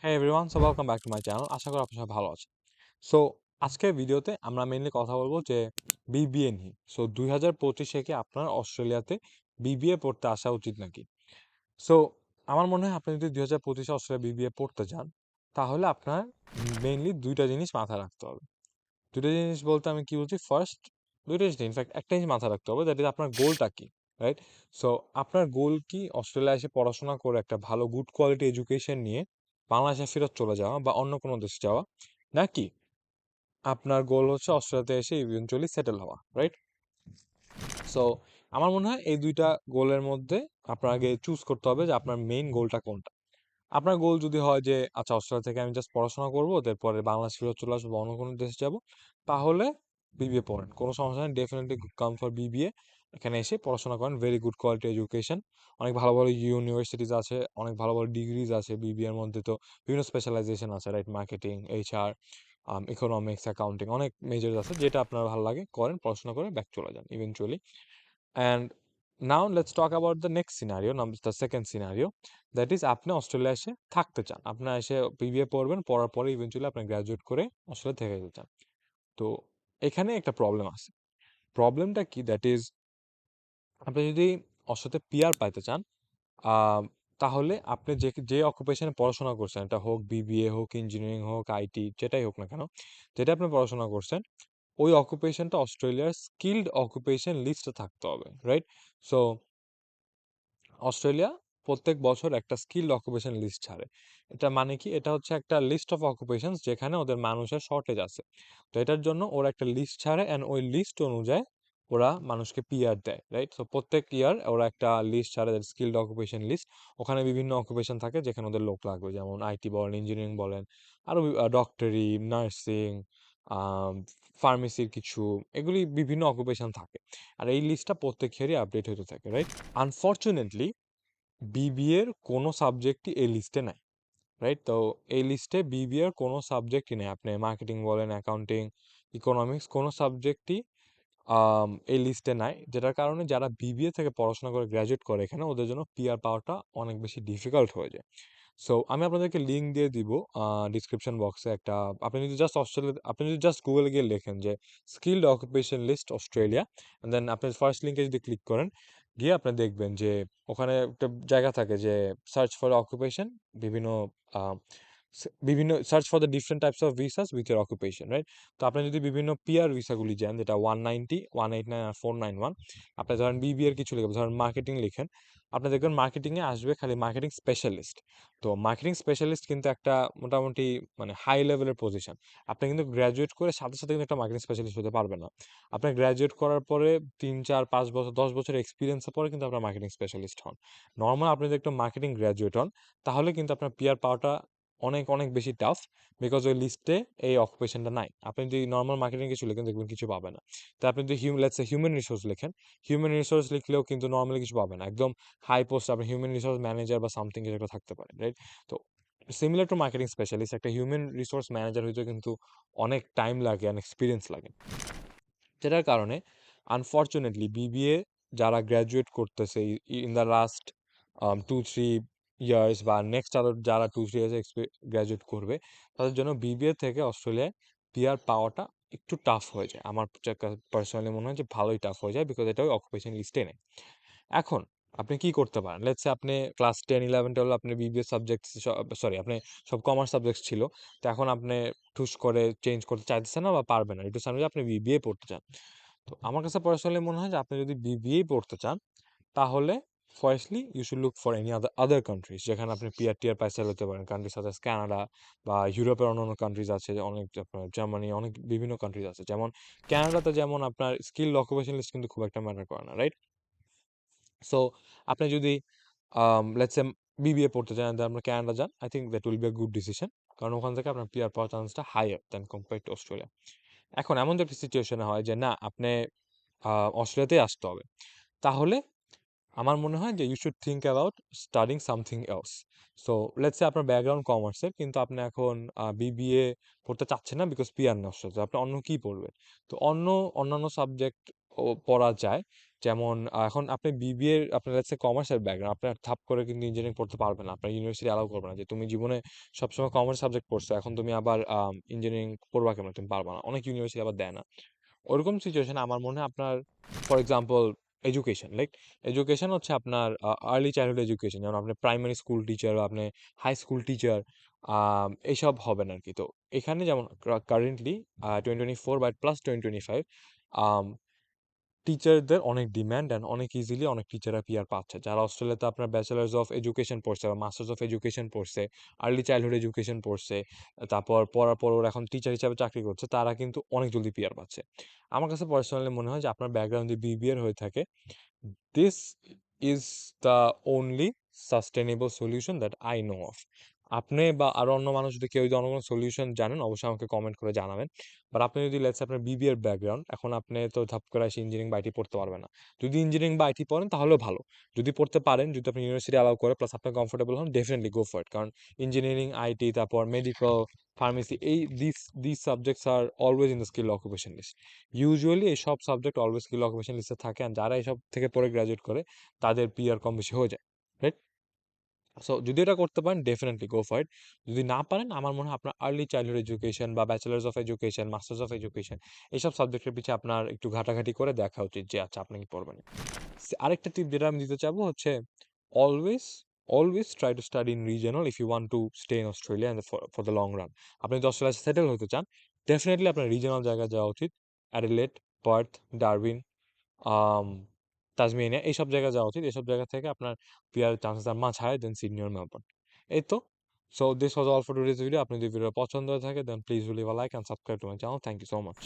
Hey everyone, so welcome back to my channel. আশা করি আপনারা সবাই ভালো আছেন। সো আজকের ভিডিওতে আমরা মেইনলি কথা বলবো যে বিবিএ নিয়ে। সো 2025 কি আপনার অস্ট্রেলিয়াতে বিবিএ পড়তে আসা উচিত নাকি? সো আমার মনে হয় আপনি যদি 2025 অস্ট্রেলিয়া বিবিএ পড়তে যান, তাহলে আপনার মেইনলি দুইটা জিনিস মাথায় রাখতে হবে। দুইটা জিনিস বলতে আমি কি বলছি, ফার্স্ট দুইটা জিনিস ইনফ্যাক্ট একটা জিনিস মাথায় রাখতে হবে, দ্যাট ইজ আপনার গোলটা কি, রাইট? সো আপনার গোল কি অস্ট্রেলিয়া এসে পড়াশোনা করে একটা ভালো গুড কোয়ালিটি এডুকেশন নিয়ে বাংলাদেশে ফেরত চলে যাওয়া বা অন্য কোনো দেশে যাওয়া, নাকি আপনার গোল হচ্ছে অস্ট্রেলিয়াতে এসে ইভেনচুয়ালি সেটেল হওয়া, রাইট? সো আমার মনে হয় এই দুইটা গোলের মধ্যে আপনার আগে চুজ করতে হবে যে আপনার মেইন গোলটা কোনটা। আপনার গোল যদি হয় যে আচ্ছা অস্ট্রেলিয়া থেকে আমি জাস্ট পড়াশোনা করবো, তারপরে বাংলাদেশ ফেরত চলে আসবো বা অন্য কোনো দেশে যাবো, তাহলে বিবিএ পড়েন, কোনো সমস্যা নেই, ডেফিনেটলি কাম ফর বিবিএ। এখানে এসে পড়াশোনা করেন, ভেরি গুড কোয়ালিটি এডুকেশন, অনেক ভালো ভালো ইউনিভার্সিটিজ আছে, অনেক ভালো ভালো ডিগ্রিজ আছে বিবিএর মধ্যে। তো বিভিন্ন স্পেশালাইজেশন আছে, right? Marketing, HR, economics, accounting, অনেক মেজর আছে, যেটা আপনার ভালো লাগে করেন, পড়াশোনা করে ব্যাক চলে যান eventually. And now let's talk about the next scenario, the second scenario, that is আপনি অস্ট্রেলিয়া এসে থাকতে চান, আপনি এসে বিবিএ পড়বেন, পড়ার পরে ইভেন্চুয়ালি আপনি গ্রাজুয়েট করে অস্ট্রেলিয়া থেকে যেতে চান। তো এখানে একটা প্রবলেম আছে। প্রবলেমটা কি, দ্যাট ইজ আপনি যদি অস্ট্রেলিয়াতে পিআর পাইতে চান, আহ, তাহলে আপনি যে যে অকুপেশনে পড়াশোনা করছেন, এটা হোক বিবিএ, হোক ইঞ্জিনিয়ারিং, হোক আইটি, যেটাই হোক না কেন, যেটা আপনি পড়াশোনা করছেন, ওই অকুপেশনটা অস্ট্রেলিয়ার স্কিলড অকুপেশন লিস্টে থাকতে হবে, রাইট? সো অস্ট্রেলিয়া প্রত্যেক বছর একটা স্কিল অকুপেশন লিস্ট ছাড়ে। এটা মানে কি, এটা হচ্ছে একটা লিস্ট অফ অকুপেশন যেখানে ওদের মানুষের শর্টেজ আছে। তো এটার জন্য ওরা একটা লিস্ট ছাড়ে, অ্যান্ড ওই লিস্ট অনুযায়ী ওরা মানুষকে পিআর দেয়, রাইট? তো প্রত্যেক ইয়ার ওরা একটা লিস্ট ছাড়ে, স্কিলড অকুপেশন লিস্ট। ওখানে বিভিন্ন অকুপেশন থাকে যেখানে ওদের লোক লাগবে, যেমন আইটি বলেন, ইঞ্জিনিয়ারিং বলেন, আরো ডক্টরি, নার্সিং, ফার্মেসির কিছু, এগুলি বিভিন্ন অকুপেশন থাকে। আর এই লিস্টটা প্রত্যেক ইয়ারই আপডেট হতে থাকে, রাইট? আনফরচুনেটলি বিবিএর কোনো সাবজেক্টই এই লিস্টে নাই, রাইট? তো এই লিস্টে বিবিএর কোনো সাবজেক্টই নেই। আপনি মার্কেটিং বলেন, অ্যাকাউন্টিং, ইকোনমিক্স, কোনো সাবজেক্টই এই লিস্টে নাই, যেটার কারণে যারা বিবিএ থেকে পড়াশোনা করে গ্র্যাজুয়েট করে এখানে, ওদের জন্য পিআর পাওয়াটা অনেক বেশি ডিফিকাল্ট হয়ে যায়। সো আমি আপনাদেরকে লিঙ্ক দিয়ে দিব ডিসক্রিপশন বক্সে একটা। আপনি যদি জাস্ট গুগলে গিয়ে লেখেন যে স্কিলড অকুপেশন লিস্ট অস্ট্রেলিয়া, দেন আপনি ফার্স্ট লিঙ্কে যদি ক্লিক করেন, গিয়ে আপনি দেখবেন যে ওখানে একটা জায়গা থাকে যে সার্চ ফর অকুপেশন, বিভিন্ন আহ, বিভিন্ন search for the different types of visas with year occupation, right? তো আপনি যদি বিভিন্ন পিআর ভিসাগুলি যান, যেটা 190, 189 আর 491, আপনি ধরেন বিবিএর কিছু লিখেন, ধরেন মার্কেটিং লিখেন, আপনি দেখবেন মার্কেটিংয়ে আসবে খালি মার্কেটিং স্পেশালিস্ট। তো মার্কেটিং স্পেশালিস্ট কিন্তু একটা মোটামুটি মানে হাই লেভেলের পজিশন। আপনি কিন্তু গ্র্যাজুয়েট করে সাথে সাথে কিন্তু একটা মার্কেটিং স্পেশালিস্ট হতে পারবেন না। আপনি গ্র্যাজুয়েট করার পরে 3 4 5 বছর 10 বছর এক্সপিরিয়েন্সের পরে কিন্তু আপনার মার্কেটিং স্পেশালিস্ট হন। নর্মাল আপনি যদি একটা মার্কেটিং গ্র্যাজুয়েট হন, তাহলে কিন্তু আপনার পিআর পাওয়াটা অনেক অনেক বেশি টাফ, বিকজ ওই লিস্টে এই অকুপেশনটা নাই। আপনি যদি নর্মাল মার্কেটিং কিছু লেখেন, দেখবেন কিছু পাবে না। তো আপনি যদি লেটস সে হিউম্যান রিসোর্স লেখেন, হিউম্যান রিসোর্স লিখলেও কিন্তু নর্মালি কিছু পাবে না। একদম হাই পোস্ট আপনি হিউম্যান রিসোর্স ম্যানেজার বা সামথিং কিছু একটা থাকতে পারে, রাইট? তো সিমিলার টু মার্কেটিং স্পেশালিস্ট, একটা হিউম্যান রিসোর্স ম্যানেজার হইতে কিন্তু অনেক টাইম লাগে, অনেক এক্সপিরিয়েন্স লাগে, যেটার কারণে আনফর্চুনেটলি বিবিএ যারা গ্র্যাজুয়েট করতেছে ইন দ্য লাস্ট 2 3 ইয়ার্স, বা নেক্সট আরো যারা 2 3 ইয়ার্স গ্র্যাজুয়েট করবে, তাদের জন্য বিবিএ থেকে অস্ট্রেলিয়ায় পিআর পাওয়াটা একটু টাফ হয়ে যায়। আমার পার্সোনালি মনে হয় যে ভালোই টাফ হয়ে যায়, বিকজ এটা ওই অকুপেশন লিস্টে নেই। এখন আপনি কি করতে পারেন, লেটস সে আপনি ক্লাস 10 11 12 আপনি বিবিএ সাবজেক্ট, সরি আপনি সব কমার্স সাবজেক্ট ছিল, তো এখন আপনি ঠুস করে চেঞ্জ করতে চাইতেছেন না বা পারবেন না, একটু সামনে আপনি বিবিএ পড়তে চান। তো আমার কাছে পার্সোনালি মনে হয় যে আপনি যদি বিবিএ পড়তে চান, তাহলে firstly you should look for any other countries যেখানে আপনি পিআর টিআর পাইসা হতে পারেন, কান্ট্রিজ সাথে কানাডা বা ইউরোপের অন্যান্য কান্ট্রিজ আছে অনেক, আপনার জার্মানি, অনেক বিভিন্ন কান্ট্রিজ আছে। যেমন কানাডাতে যেমন আপনার স্কিল অকুপেশন লিস্ট কিন্তু খুব একটা ম্যাটার করে না, রাইট? সো আপনি যদি লেটস সে বিবিএ পড়তে চান, then আপনি কানাডা যান, I think that will be a good decision, কারণ ওখান থেকে আপনার পিআর পাওয়ার চান্সটা higher than compare to Australia. এখন এমন যদি একটা সিচুয়েশনে হয় যে না, আপনি অস্ট্রেলিয়াতেই আসতে হবে, তাহলে আমার মনে হয় যে you should think about studying something else. So let's say আপনার ব্যাকগ্রাউন্ড কমার্সের, কিন্তু আপনি এখন বিবিএ পড়তে চাচ্ছেন না বিকজ পিআর নষ্ট, তো আপনি অন্য কি পড়বেন? তো অন্যান্য সাবজেক্ট পড়া যায়, যেমন এখন আপনি বিবিএ আপনার লেটস সে কমার্সের ব্যাকগ্রাউন্ড, আপনার ধাপ করে কিন্তু ইঞ্জিনিয়ারিং পড়তে পারবেন না। আপনার ইউনিভার্সিটি অ্যালাউ করবে না যে তুমি জীবনে সবসময় কমার্স সাবজেক্ট পড়ছো, এখন তুমি আবার ইঞ্জিনিয়ারিং পড়বা কেমনে? তুমি পারবা না। অনেক ইউনিভার্সিটি আবার দেয় না। ওরকম সিচুয়েশনে আমার মনে হয় আপনার for example education like education হচ্ছে আপনার আর্লি চাইল্ডহুড এডুকেশন, যেমন আপনি প্রাইমারি স্কুল টিচার বা আপনি হাই স্কুল টিচার এইসব হবেন আর কি। তো এখানে যেমন কারেন্টলি 2024 বা প্লাস 2025 টিচারদের অনেক ডিমান্ড অ্যান্ড অনেক ইজিলি অনেক টিচাররা পিআর পাচ্ছে, যারা অস্ট্রেলিয়াতে আপনার ব্যাচেলার্স অফ এডুকেশন পড়ছে বা মাস্টার্স অফ এডুকেশন পড়ছে, আর্লি চাইল্ডহুড এডুকেশন পড়ছে, তারপর পড়ার পর ওরা এখন টিচার হিসাবে চাকরি করছে, তারা কিন্তু অনেক জলদি পিআর পাচ্ছে। আমার কাছে পার্সোনালি মনে হয় যে আপনার ব্যাকগ্রাউন্ড যদি বিবিএর হয়ে থাকে, this is the only sustainable solution that I know of. আপনি বা আরো অন্য মানুষ যদি কেউ যদি অন্য কোনো সলিউশন জানেন, অবশ্যই আমাকে কমেন্ট করে জানাবেন। বাট আপনি যদি লেটস আপনার বিবিএর ব্যাকগ্রাউন্ড, এখন আপনি তো ধাপ করে এসে ইঞ্জিনিয়ারিং বা আইটি পড়তে পারবেন না। যদি ইঞ্জিনিয়ারিং বা আইটি পড়েন তাহলেও ভালো। যদি পড়তে পারেন, যদি আপনি ইউনিভার্সিটি অ্যালাউ করে প্লাস আপনি কমফোর্টেবল হন, ডেফিনেটলি গো ফর ইট। কারণ ইঞ্জিনিয়ারিং, আইটি, তারপর মেডিকেল, ফার্মেসি, এই this subjects are always in the skill occupation list. Usually এই সব সাবজেক্ট অলওয়েজ স্কিল অকুপেশন লিস্টে থাকে, আর যারা এইসব থেকে পরে গ্রাজুয়েট করে তাদের পিআর কম বেশি হয়ে যায়, রাইট? সো যদি এটা করতে পারেন ডেফিনেটলি গো ফর ইট। যদি না পারেন, আমার মনে হয় আপনার আর্লি চাইল্ডহুড এডুকেশন বা bachelors of education, masters of education, এইসব সাবজেক্টের পিছিয়ে আপনার একটু ঘাটাঘাটি করে দেখা উচিত যে আচ্ছা আপনি কি পড়বেন। আরেকটা টিপ যেটা আমি দিতে চাবো হচ্ছে always always try to study in regional if you want to stay in Australia for the long run. আপনি যদি অস্ট্রেলিয়া সেটেল হতে চান, ডেফিনেটলি আপনার রিজনাল জায়গায় যাওয়া উচিত। Adelaide, Perth, Darwin, um Tasmania, এইসব জায়গায় যাওয়া উচিত। এসব জায়গা থেকে আপনার পিআর চান্সেস আর much higher then Sydney or Melbourne. এই তো। So this was all for today's video. আপনি যদি ভিডিও পছন্দ হয়ে থাকে then please leave a like and subscribe to my channel. Thank you so much.